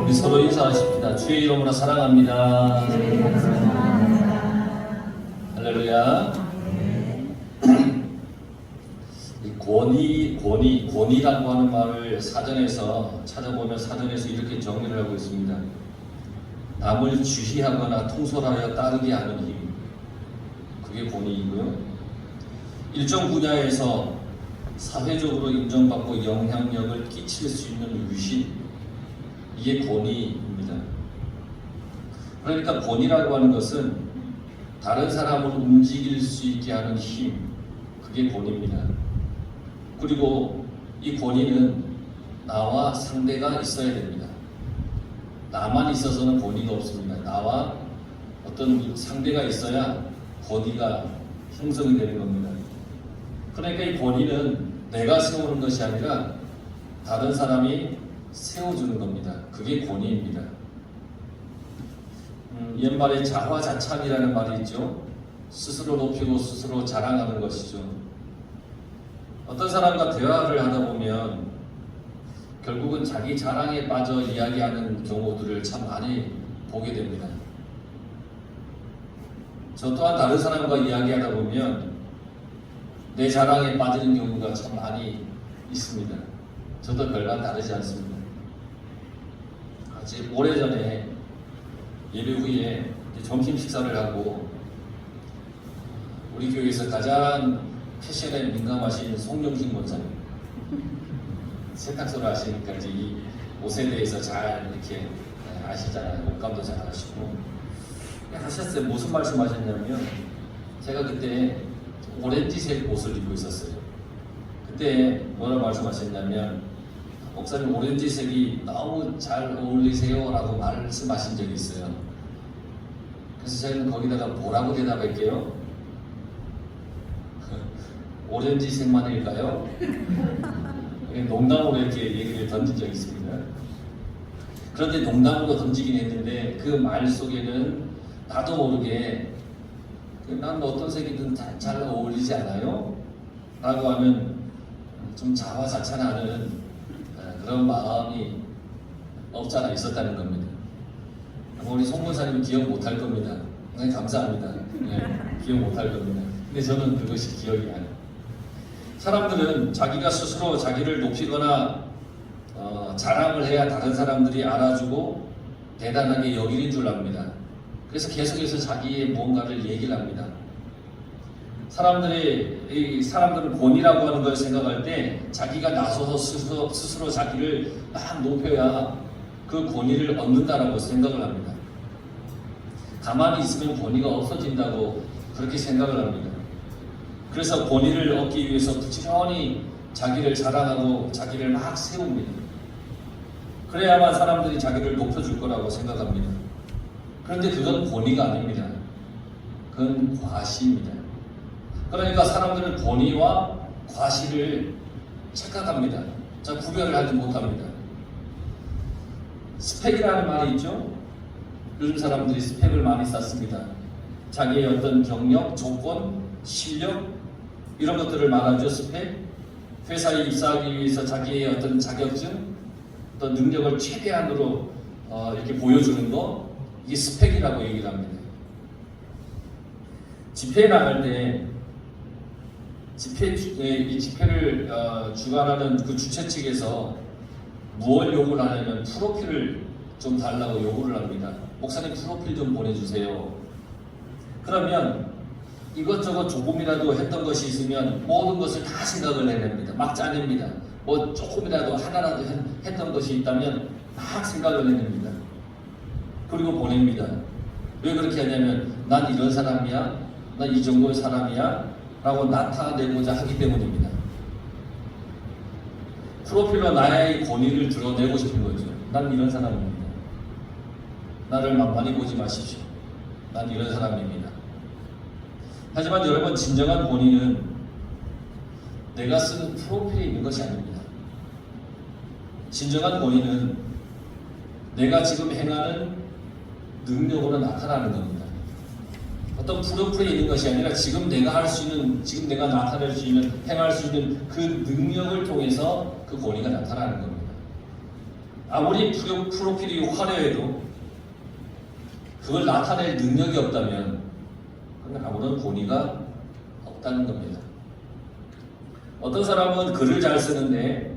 우리 서로 인사하십시다. 주의 이름으로 사랑합니다. 할렐루야. 권위라고 하는 말을 사전에서 찾아보면 사전에서 이렇게 정리를 하고 있습니다. 남을 주시하거나 통솔하여 따르게 하는 힘, 그게 권위이고요. 일정 분야에서 사회적으로 인정받고 영향력을 끼칠 수 있는 위신, 이게 권위입니다. 그러니까 권위라고 하는 것은 다른 사람을 움직일 수 있게 하는 힘, 그게 권위입니다. 그리고 이 권위는 나와 상대가 있어야 됩니다. 나만 있어서는 권위가 없습니다. 나와 어떤 상대가 있어야 권위가 형성이 되는 겁니다. 그러니까 이 권위는 내가 세우는 것이 아니라 다른 사람이 세워주는 겁니다. 그게 권위입니다. 옛말에 자화자찬이라는 말이 있죠. 스스로 높이고 스스로 자랑하는 것이죠. 어떤 사람과 대화를 하다 보면 결국은 자기 자랑에 빠져 이야기하는 경우들을 참 많이 보게 됩니다. 저 또한 다른 사람과 이야기하다 보면 내 자랑에 빠지는 경우가 참 많이 있습니다. 저도 별반 다르지 않습니다. 아직 오래전에 예배 후에 점심 식사를 하고 우리 교회에서 가장 패션에 민감하신 송영식 원사님, 세탁소를 하시니까 이제 이 옷에 대해서 잘 이렇게 아시잖아요. 옷감도 잘 아시고 하셨어요. 무슨 말씀하셨냐면 제가 그때 오렌지색 옷을 입고 있었어요. 그때 뭐라고 말씀하셨냐면 목사님 오렌지색이 너무 잘 어울리세요 라고 말씀하신 적이 있어요. 그래서 저희는 거기다가 뭐라고 대답할게요? 오렌지색만일까요? 농담으로 이렇게 얘기를 던진 적이 있습니다. 그런데 농담으로 던지긴 했는데 그 말 속에는 나도 모르게 난 어떤 색이든 잘 어울리지 않아요? 라고 하면 좀 자화자찬하는 그런 마음이 없잖아 있었다는 겁니다. 우리 송 권사님은 기억 못할 겁니다. 네, 감사합니다. 네, 기억 못할 겁니다. 근데 저는 그것이 기억이 나요. 사람들은 자기가 스스로 자기를 높이거나 자랑을 해야 다른 사람들이 알아주고 대단하게 여기는 줄 압니다. 그래서 계속해서 자기의 무언가를 얘기를 합니다. 사람들은 권위라고 하는 걸 생각할 때 자기가 나서서 스스로 자기를 막 높여야 그 권위를 얻는다라고 생각을 합니다. 가만히 있으면 권위가 없어진다고 그렇게 생각을 합니다. 그래서 권위를 얻기 위해서 부지런히 자기를 자랑하고 자기를 막 세웁니다. 그래야만 사람들이 자기를 높여줄 거라고 생각합니다. 그런데 그건 권위가 아닙니다. 그건 과시입니다. 그러니까 사람들은 권위와 과시를 착각합니다. 구별을 하지 못합니다. 스펙이라는 말이 있죠. 요즘 사람들이 스펙을 많이 쌓습니다. 자기의 어떤 경력, 조건, 실력 이런 것들을 말하죠. 스펙. 회사에 입사하기 위해서 자기의 어떤 자격증, 어떤 능력을 최대한으로 이렇게 보여주는 거, 이게 스펙이라고 얘기를 합니다. 집회에 나갈 때 이 집회를 주관하는 그 주최 측에서 무엇을 요구를 하냐면 프로필을 좀 달라고 요구를 합니다. 목사님 프로필 좀 보내주세요. 그러면 이것저것 조금이라도 했던 것이 있으면 모든 것을 다 생각을 해냅니다. 막 짜냅니다. 뭐 조금이라도 하나라도 했던 것이 있다면 막 생각을 해냅니다. 그리고 보냅니다. 왜 그렇게 하냐면 난 이런 사람이야, 난 이 정도의 사람이야 라고 나타내고자 하기 때문입니다. 프로필로 나의 권위를 드러내고 싶은 거죠. 난 이런 사람입니다. 나를 만만히 보지 마십시오. 난 이런 사람입니다. 하지만 여러분, 진정한 권위는 내가 쓰는 프로필에 있는 것이 아닙니다. 진정한 권위는 내가 지금 행하는 능력으로 나타나는 겁니다. 어떤 프로필에 있는 것이 아니라 지금 내가 할 수 있는, 지금 내가 나타낼 수 있는, 행할 수 있는 그 능력을 통해서 그 권위가 나타나는 겁니다. 아무리 프로필이 화려해도 그걸 나타낼 능력이 없다면 그건 아무런 권위가 없다는 겁니다. 어떤 사람은 글을 잘 쓰는데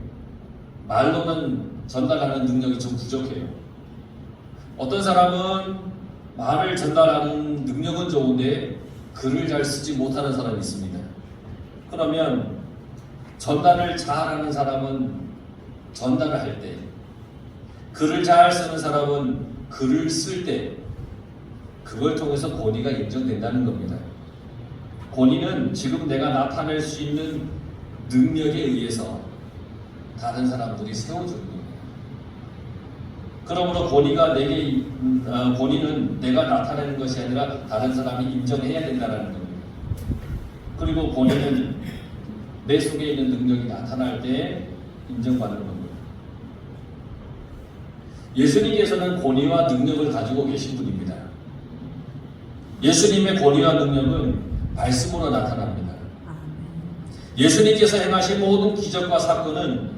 말로는 전달하는 능력이 좀 부족해요. 어떤 사람은 말을 전달하는 능력은 좋은데 글을 잘 쓰지 못하는 사람이 있습니다. 그러면 전달을 잘하는 사람은 전달을 할 때, 글을 잘 쓰는 사람은 글을 쓸 때, 그걸 통해서 권위가 인정된다는 겁니다. 권위는 지금 내가 나타낼 수 있는 능력에 의해서 다른 사람들이 세워주는 겁니다. 그러므로 권위는 내가 나타내는 것이 아니라 다른 사람이 인정해야 된다는 겁니다. 그리고 권위는 내 속에 있는 능력이 나타날 때 인정받는 겁니다. 예수님께서는 권위와 능력을 가지고 계신 분입니다. 예수님의 권위와 능력은 말씀으로 나타납니다. 예수님께서 행하신 모든 기적과 사건은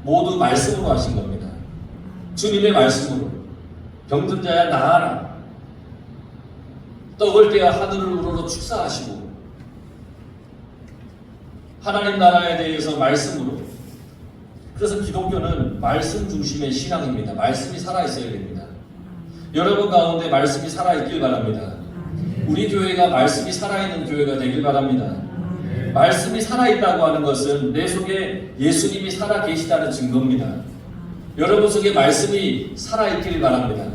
모두 말씀으로 하신 겁니다. 주님의 말씀으로 병든 자야 나아라, 떡을 떼어 하늘을 우러러 축사하시고, 하나님 나라에 대해서 말씀으로. 그래서 기독교는 말씀 중심의 신앙입니다. 말씀이 살아있어야 됩니다. 여러분 가운데 말씀이 살아있길 바랍니다. 우리 교회가 말씀이 살아있는 교회가 되길 바랍니다. 말씀이 살아있다고 하는 것은 내 속에 예수님이 살아계시다는 증거입니다. 여러분 속에 말씀이 살아있길 바랍니다.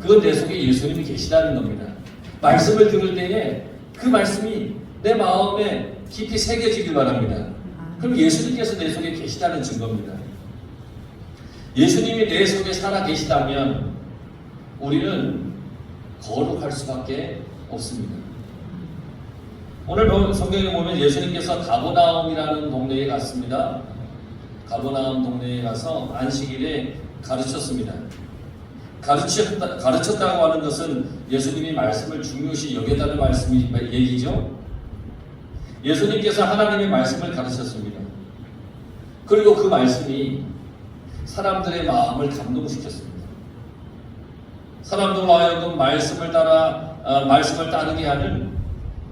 그건 내 속에 예수님이 계시다는 겁니다. 말씀을 들을 때에 그 말씀이 내 마음에 깊이 새겨지길 바랍니다. 그럼 예수님께서 내 속에 계시다는 증거입니다. 예수님이 내 속에 살아계시다면 우리는 거룩할 수밖에 없습니다. 오늘 성경에 보면 예수님께서 가버나움이라는 동네에 갔습니다. 가버나움 동네에 가서 안식일에 가르쳤습니다. 가르쳤다고 하는 것은 예수님이 말씀을 중요시 여겼다는 얘기죠. 예수님께서 하나님의 말씀을 가르쳤습니다. 그리고 그 말씀이 사람들의 마음을 감동시켰습니다. 사람들로 하여금 말씀을 따르게 하는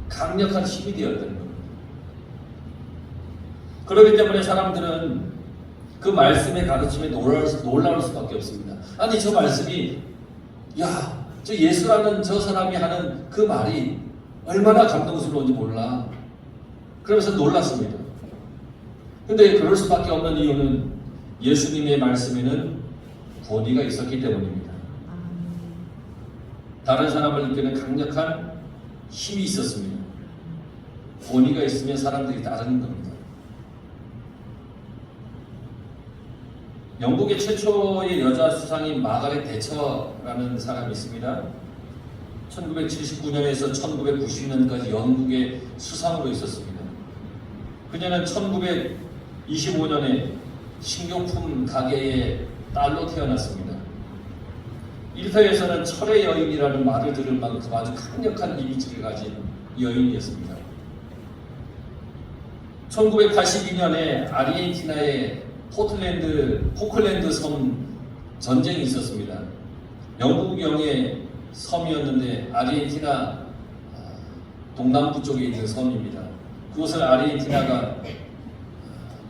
강력한 힘이 되었다는 겁니다. 그렇기 때문에 사람들은 그 말씀의 가르침에 놀라울 수밖에 없습니다. 아니, 저 말씀이, 야, 저 예수라는 저 사람이 하는 그 말이 얼마나 감동스러운지 몰라. 그러면서 놀랐습니다. 근데 그럴 수밖에 없는 이유는 예수님의 말씀에는 권위가 있었기 때문입니다. 다른 사람을 이끄는 강력한 힘이 있었습니다. 권위가 있으면 사람들이 따르는 겁니다. 영국의 최초의 여자 수상인 마가렛 대처라는 사람이 있습니다. 1979년에서 1990년까지 영국의 수상으로 있었습니다. 그녀는 1925년에 식료품 가게의 딸로 태어났습니다. 일터에서는 철의 여인이라는 말을 들을 만큼 아주 강력한 이미지를 가진 여인이었습니다. 1982년에 아르헨티나의 포클랜드 섬 전쟁이 있었습니다. 영국령의 섬이었는데 아르헨티나 동남부 쪽에 있는 섬입니다. 그곳을 아르헨티나가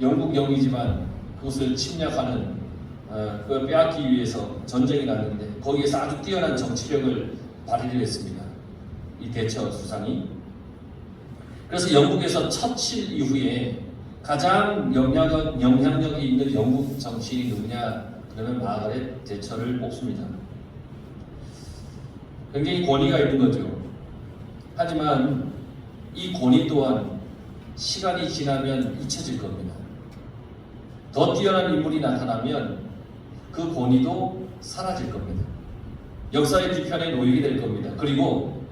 영국령이지만 그곳을 침략하는 그걸 빼앗기 위해서 전쟁이 났는데 거기에서 아주 뛰어난 정치력을 발휘를 했습니다. 이 대처 수상이. 그래서 영국에서 처칠 이후에 가장 영향력이 있는 영국 정치인이 누구냐? 그러면 마가렛 대처를 뽑습니다. 굉장히 권위가 있는 거죠. 하지만 이 권위 또한 시간이 지나면 잊혀질 겁니다. 더 뛰어난 인물이 나타나면 그 권위도 사라질 겁니다. 역사의 뒤편에 놓이게 될 겁니다. 그리고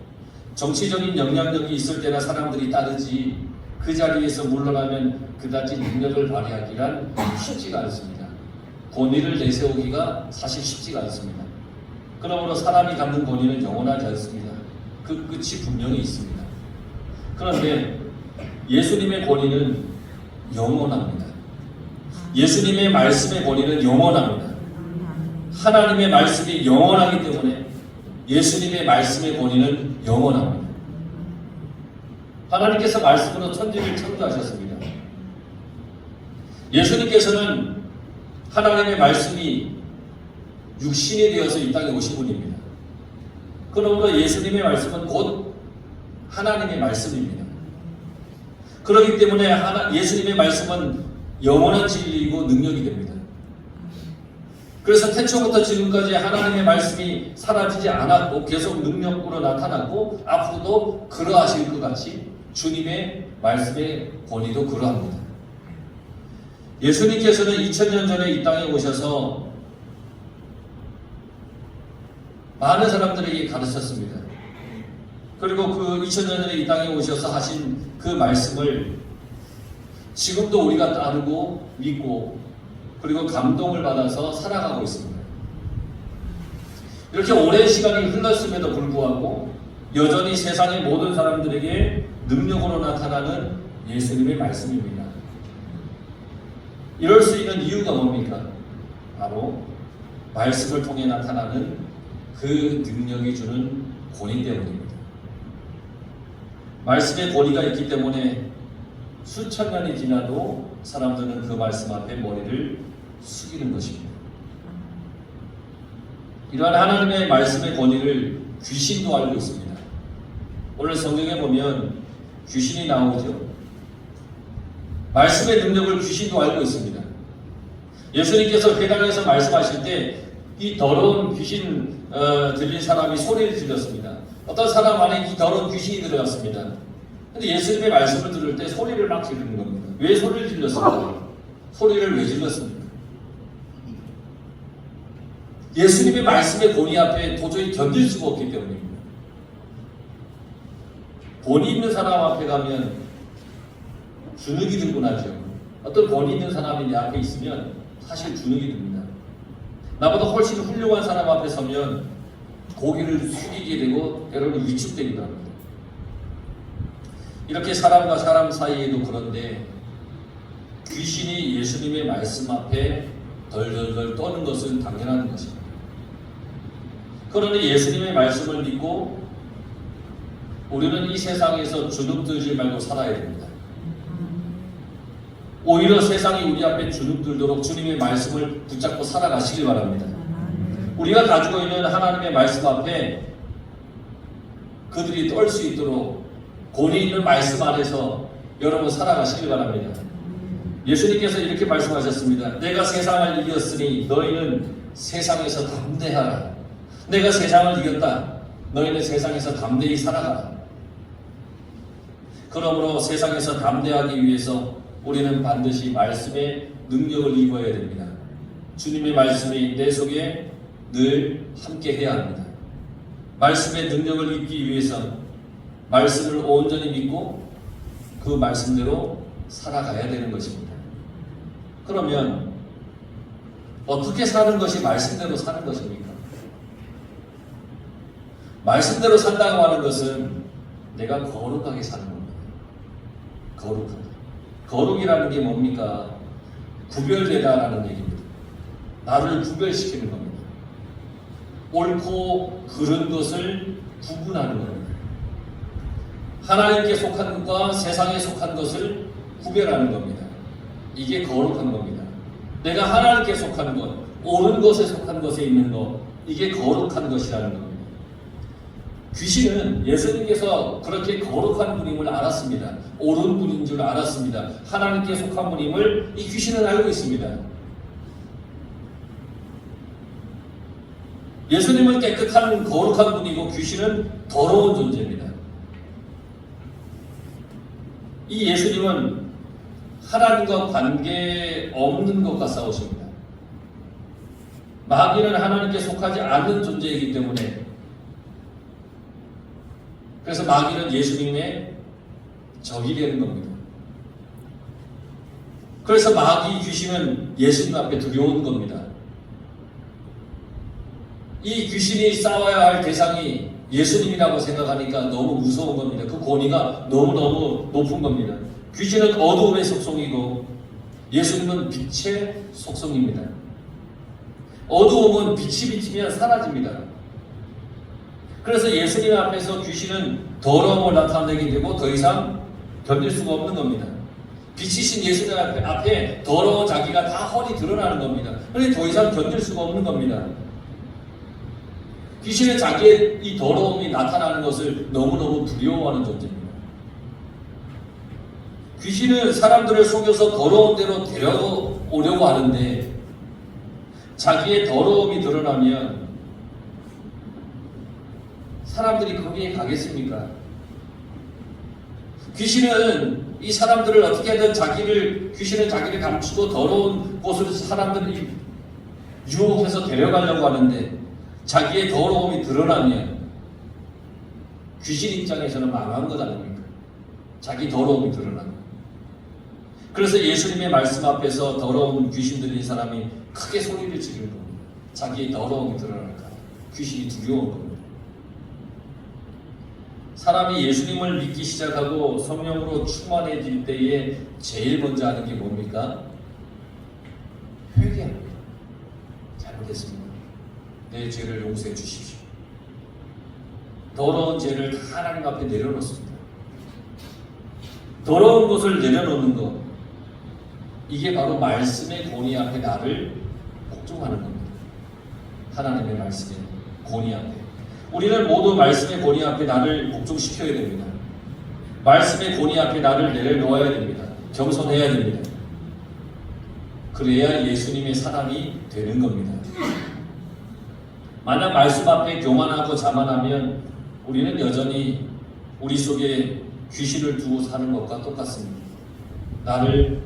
정치적인 영향력이 있을 때나 사람들이 따르지 그 자리에서 물러나면 그다지 능력을 발휘하기란 쉽지가 않습니다. 권위를 내세우기가 사실 쉽지가 않습니다. 그러므로 사람이 갖는 권위는 영원하지 않습니다. 그 끝이 분명히 있습니다. 그런데 예수님의 권위는 영원합니다. 예수님의 말씀의 권위는 영원합니다. 하나님의 말씀이 영원하기 때문에 예수님의 말씀의 권위는 영원합니다. 하나님께서 말씀으로 천지를 창조하셨습니다. 예수님께서는 하나님의 말씀이 육신이 되어서 이 땅에 오신 분입니다. 그러므로 예수님의 말씀은 곧 하나님의 말씀입니다. 그렇기 때문에 예수님의 말씀은 영원한 진리이고 능력이 됩니다. 그래서 태초부터 지금까지 하나님의 말씀이 사라지지 않았고 계속 능력으로 나타났고 앞으로도 그러하실 것 같이 주님의 말씀의 권위도 그러합니다. 예수님께서는 2000년 전에 이 땅에 오셔서 많은 사람들에게 가르쳤습니다. 그리고 그 2000년 전에 이 땅에 오셔서 하신 그 말씀을 지금도 우리가 따르고 믿고 그리고 감동을 받아서 살아가고 있습니다. 이렇게 오랜 시간이 흘렀음에도 불구하고 여전히 세상의 모든 사람들에게 능력으로 나타나는 예수님의 말씀입니다. 이럴 수 있는 이유가 뭡니까? 바로 말씀을 통해 나타나는 그 능력이 주는 권위 때문입니다. 말씀의 권위가 있기 때문에 수천 년이 지나도 사람들은 그 말씀 앞에 머리를 숙이는 것입니다. 이러한 하나님의 말씀의 권위를 귀신도 알고 있습니다. 오늘 성경에 보면 귀신이 나오죠. 말씀의 능력을 귀신도 알고 있습니다. 예수님께서 회당에서 말씀하실 때 이 더러운 귀신 들린 사람이 소리를 질렀습니다. 어떤 사람 안에 이 더러운 귀신이 들어갔습니다. 근데 예수님의 말씀을 들을 때 소리를 막 지르는 겁니다. 왜 소리를 질렀습니까? 소리를 왜 질렀습니까? 예수님의 말씀의 권위 앞에 도저히 견딜 수가 없기 때문입니다. 권위 있는 사람 앞에 가면 주눅이 들곤 하죠. 어떤 권위 있는 사람이 내 앞에 있으면 사실 주눅이 듭니다. 나보다 훨씬 훌륭한 사람 앞에 서면 고개를 숙이게 되고 때로는 위축되기도 합니다. 이렇게 사람과 사람 사이에도 그런데 귀신이 예수님의 말씀 앞에 덜덜덜 떠는 것은 당연한 것입니다. 그러니 예수님의 말씀을 믿고 우리는 이 세상에서 주눅들지 말고 살아야 됩니다. 오히려 세상이 우리 앞에 주눅들도록 주님의 말씀을 붙잡고 살아가시길 바랍니다. 우리가 가지고 있는 하나님의 말씀 앞에 그들이 떨 수 있도록 권위 있는 말씀 안에서 여러분 살아가시길 바랍니다. 예수님께서 이렇게 말씀하셨습니다. 내가 세상을 이겼으니 너희는 세상에서 담대하라. 내가 세상을 이겼다. 너희는 세상에서 담대히 살아가라. 그러므로 세상에서 담대하기 위해서 우리는 반드시 말씀의 능력을 입어야 됩니다. 주님의 말씀이 내 속에 늘 함께 해야 합니다. 말씀의 능력을 입기 위해서 말씀을 온전히 믿고 그 말씀대로 살아가야 되는 것입니다. 그러면 어떻게 사는 것이 말씀대로 사는 것입니까? 말씀대로 산다고 하는 것은 내가 거룩하게 사는 겁니다. 거룩하다. 거룩이라는 게 뭡니까? 구별되다라는 얘기입니다. 나를 구별시키는 겁니다. 옳고 그른 것을 구분하는 겁니다. 하나님께 속한 것과 세상에 속한 것을 구별하는 겁니다. 이게 거룩한 겁니다. 내가 하나님께 속한 것, 옳은 것에 속한 것에 있는 것, 이게 거룩한 것이라는 겁니다. 귀신은 예수님께서 그렇게 거룩한 분임을 알았습니다. 옳은 분인 줄 알았습니다. 하나님께 속한 분임을 이 귀신은 알고 있습니다. 예수님은 깨끗한 거룩한 분이고 귀신은 더러운 존재입니다. 이 예수님은 하나님과 관계 없는 것과 싸우십니다. 마귀는 하나님께 속하지 않는 존재이기 때문에 그래서 마귀는 예수님의 적이 되는 겁니다. 그래서 마귀 귀신은 예수님 앞에 두려운 겁니다. 이 귀신이 싸워야 할 대상이 예수님이라고 생각하니까 너무 무서운 겁니다. 그 권위가 너무너무 높은 겁니다. 귀신은 어두움의 속성이고 예수님은 빛의 속성입니다. 어두움은 빛이 비치면 사라집니다. 그래서 예수님 앞에서 귀신은 더러움을 나타내게 되고 더 이상 견딜 수가 없는 겁니다. 빛이신 예수님 앞에 더러운 자기가 다 훤히 드러나는 겁니다. 그런데 더 이상 견딜 수가 없는 겁니다. 귀신은 자기의 이 더러움이 나타나는 것을 너무너무 두려워하는 존재입니다. 귀신은 사람들을 속여서 더러운 데로 데려오려고 하는데 자기의 더러움이 드러나면 사람들이 거기에 가겠습니까? 귀신은 이 사람들을 어떻게든 귀신은 자기를 감추고 더러운 곳으로 사람들이 유혹해서 데려가려고 하는데 자기의 더러움이 드러나면 귀신 입장에서는 망한 것 아닙니까? 자기 더러움이 드러나면. 그래서 예수님의 말씀 앞에서 더러운 귀신 들린 사람이 크게 소리를 지르는 겁니다. 자기의 더러움이 드러날까? 귀신이 두려운 겁니다. 사람이 예수님을 믿기 시작하고 성령으로 충만해질 때에 제일 먼저 하는 게 뭡니까? 회개합니다. 잘못했습니다. 내 죄를 용서해 주십시오. 더러운 죄를 다 하나님 앞에 내려놓습니다. 더러운 것을 내려놓는 것, 이게 바로 말씀의 권위 앞에 나를 복종하는 겁니다. 하나님의 말씀의 권위 앞에. 우리는 모두 말씀의 권위 앞에 나를 복종시켜야 됩니다. 말씀의 권위 앞에 나를 내려놓아야 됩니다. 겸손해야 됩니다. 그래야 예수님의 사람이 되는 겁니다. 만약 말씀 앞에 교만하고 자만하면 우리는 여전히 우리 속에 귀신을 두고 사는 것과 똑같습니다. 나를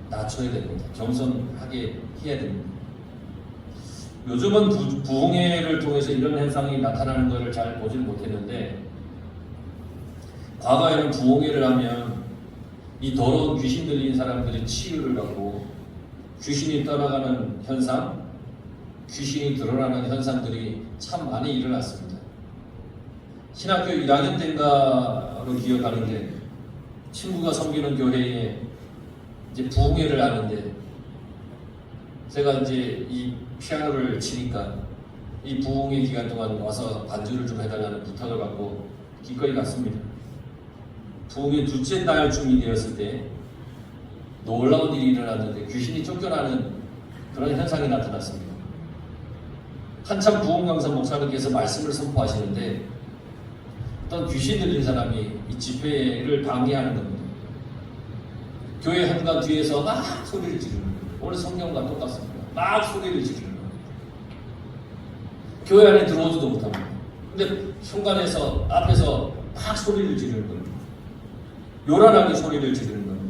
낮춰야 됩니다. 겸손하게 해야 됩니다. 요즘은 부흥회를 통해서 이런 현상이 나타나는 것을 잘 보질 못했는데 과거에는 부흥회를 하면 이 더러운 귀신 들린 사람들이 치유를 하고 귀신이 떠나가는 현상, 귀신이 드러나는 현상들이 참 많이 일어났습니다. 신학교 1학년 때인가로 기억하는데 친구가 섬기는 교회에 이제 부흥회를 하는데 제가 이제 이 피아노를 치니까 이 부흥회 기간 동안 와서 반주를 좀 해달라는 부탁을 받고 기꺼이 갔습니다. 부흥회 둘째 날쯤이 되었을 때 놀라운 일이 일어났는데 귀신이 쫓겨나는 그런 현상이 나타났습니다. 한참 부흥강사 목사님께서 말씀을 선포하시는데 어떤 귀신 들린 사람이 이 집회를 방해하는 겁니다. 교회 현관 뒤에서 막 소리를 지르는 거예요. 오늘 성경과 똑같습니다. 막 소리를 지르는 거예요. 교회 안에 들어오지도 못합니다. 근데 현관에서 앞에서 막 소리를 지르는 거예요. 요란하게 소리를 지르는 거예요.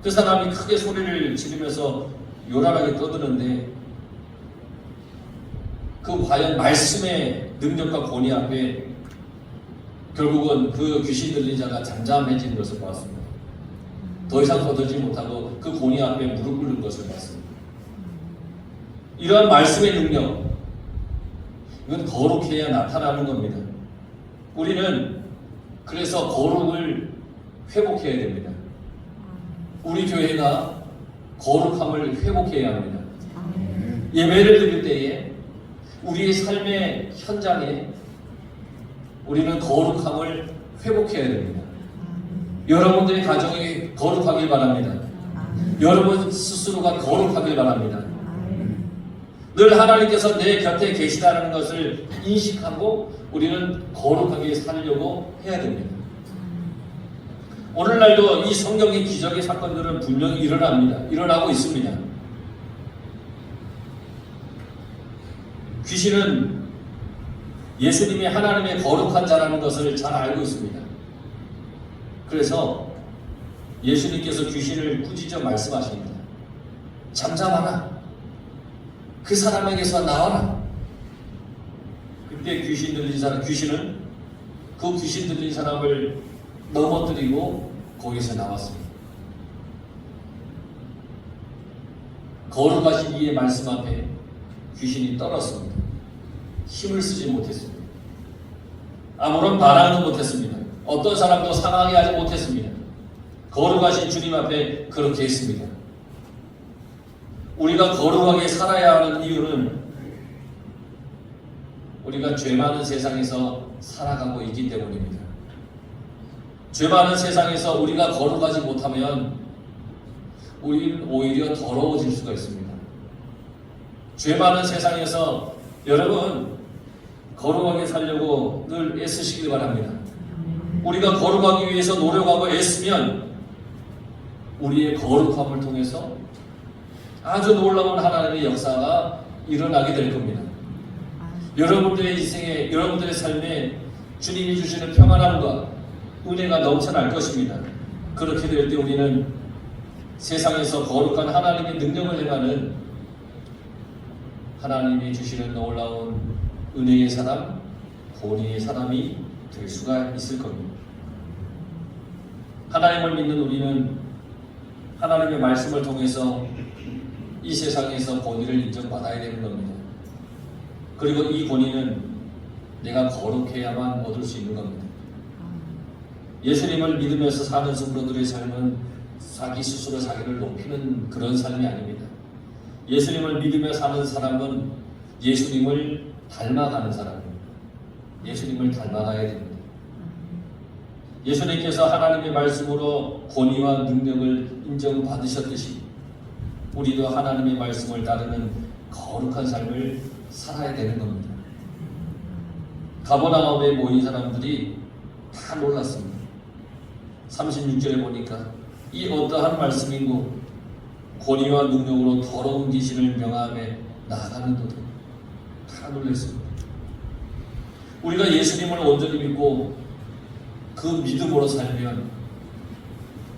그 사람이 크게 소리를 지르면서 요란하게 떠드는데 그 과연 말씀의 능력과 권위 앞에 결국은 그 귀신 들린 자가 잠잠해지는 것을 보았습니다. 더 이상 거들지 못하고 그 권위 앞에 무릎 꿇는 것을 봤습니다. 이러한 말씀의 능력, 이건 거룩해야 나타나는 겁니다. 우리는 그래서 거룩을 회복해야 됩니다. 우리 교회가 거룩함을 회복해야 합니다. 예배를 드릴 때에 우리의 삶의 현장에 우리는 거룩함을 회복해야 됩니다. 여러분들의 가정이 거룩하길 바랍니다. 여러분 스스로가 거룩하길 바랍니다. 늘 하나님께서 내 곁에 계시다는 것을 인식하고 우리는 거룩하게 살려고 해야 됩니다. 오늘날도 이 성경의 기적의 사건들은 분명히 일어나고 있습니다. 귀신은 예수님이 하나님의 거룩한 자라는 것을 잘 알고 있습니다. 그래서 예수님께서 귀신을 꾸짖어 말씀하십니다. 잠잠하라. 그 사람에게서 나와라. 그때 귀신은 그 귀신 들린 사람을 넘어뜨리고 거기서 나왔습니다. 거룩하신 이의 말씀 앞에 귀신이 떨었습니다. 힘을 쓰지 못했습니다. 아무런 반항도 못했습니다. 어떤 사람도 상하게 하지 못했습니다. 거룩하신 주님 앞에 그렇게 했습니다. 우리가 거룩하게 살아야 하는 이유는 우리가 죄 많은 세상에서 살아가고 있기 때문입니다. 죄 많은 세상에서 우리가 거룩하지 못하면 우리는 오히려 더러워질 수가 있습니다. 죄 많은 세상에서 여러분 거룩하게 살려고 늘 애쓰시길 바랍니다. 우리가 거룩하기 위해서 노력하고 애쓰면 우리의 거룩함을 통해서 아주 놀라운 하나님의 역사가 일어나게 될 겁니다. 여러분들의 인생에, 여러분들의 삶에 주님이 주시는 평안함과 은혜가 넘쳐날 것입니다. 그렇게 될 때 우리는 세상에서 거룩한 하나님의 능력을 행하는 하나님이 주시는 놀라운 은혜의 사람, 권위의 사람이 될 수가 있을 겁니다. 하나님을 믿는 우리는 하나님의 말씀을 통해서 이 세상에서 권위를 인정받아야 되는 겁니다. 그리고 이 권위는 내가 거룩해야만 얻을 수 있는 겁니다. 예수님을 믿으면서 사는 성도들의 삶은 자기 스스로 자기를 높이는 그런 삶이 아닙니다. 예수님을 믿으며 사는 사람은 예수님을 닮아가는 사람입니다. 예수님을 닮아가야 됩니다. 예수님께서 하나님의 말씀으로 권위와 능력을 인정받으셨듯이 우리도 하나님의 말씀을 따르는 거룩한 삶을 살아야 되는 겁니다. 가버나움에 모인 사람들이 다 놀랐습니다. 36절에 보니까 이 어떠한 말씀이고 권위와 능력으로 더러운 귀신을 명함에 나아가는도다. 다 놀랐습니다. 우리가 예수님을 온전히 믿고 그 믿음으로 살면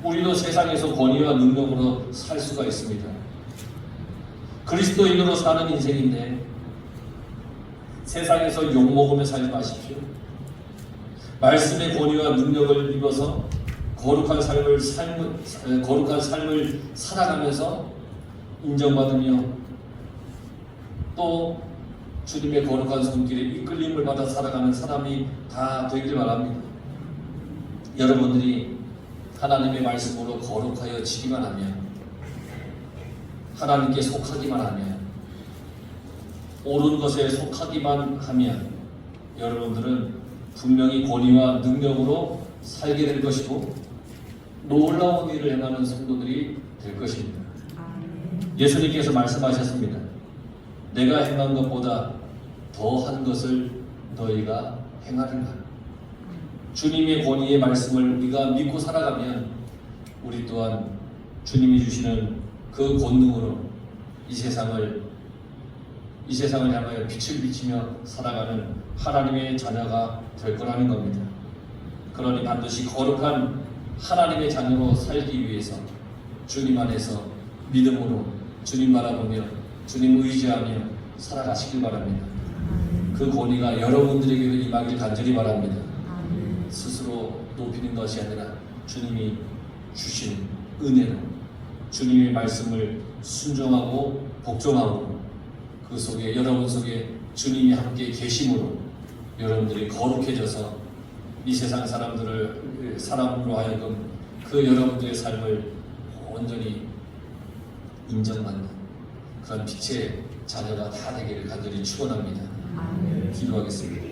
우리도 세상에서 권위와 능력으로 살 수가 있습니다. 그리스도인으로 사는 인생인데 세상에서 욕먹으며 살지 마십시오. 말씀의 권위와 능력을 입어서 거룩한 삶을 살아가면서 인정받으며 또 주님의 거룩한 손길에 이끌림을 받아 살아가는 사람이 다 되길 바랍니다. 여러분들이 하나님의 말씀으로 거룩하여 지기만 하면, 하나님께 속하기만 하면, 옳은 것에 속하기만 하면 여러분들은 분명히 권위와 능력으로 살게 될 것이고 놀라운 일을 행하는 성도들이 될 것입니다. 예수님께서 말씀하셨습니다. 내가 행한 것보다 더한 것을 너희가 행하리라. 주님의 권위의 말씀을 우리가 믿고 살아가면 우리 또한 주님이 주시는 그 권능으로 이 세상을 향하여 빛을 비치며 살아가는 하나님의 자녀가 될 거라는 겁니다. 그러니 반드시 거룩한 하나님의 자녀로 살기 위해서 주님 안에서 믿음으로 주님 바라보며 주님 의지하며 살아가시길 바랍니다. 그 권위가 여러분들에게도 임하길 간절히 바랍니다. 스스로 높이는 것이 아니라 주님이 주신 은혜로 주님의 말씀을 순종하고 복종하고 그 속에 여러분 속에 주님이 함께 계심으로 여러분들이 거룩해져서 이 세상 사람으로 하여금 그 여러분들의 삶을 온전히 인정받는 그런 빛의 자녀가 다 되기를 간절히 축원합니다. 기도하겠습니다.